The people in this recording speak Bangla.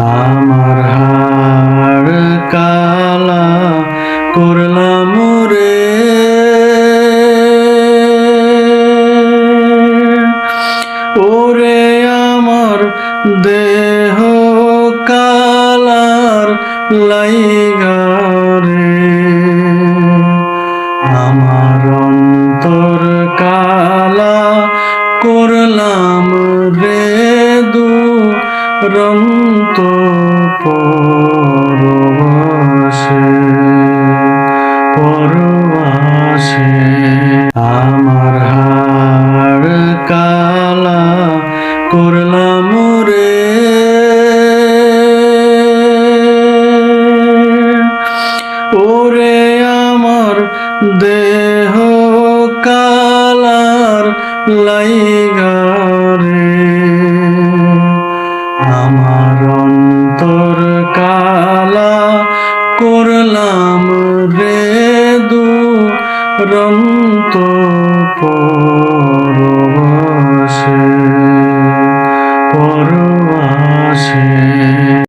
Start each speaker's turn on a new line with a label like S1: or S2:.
S1: আমার হাড় কালা করলাম রে, ওরে আমার দেহ কালার লাইগা রে, আমার অন্তর কালা করলাম রে দুরন্ত পরবাসে আমার হাড় কালা করলাম রে, ওরে আমার দেহ কালার লাইগা রে, আমার অন্তর কালা করলাম রে দুরন্ত পরবাসে।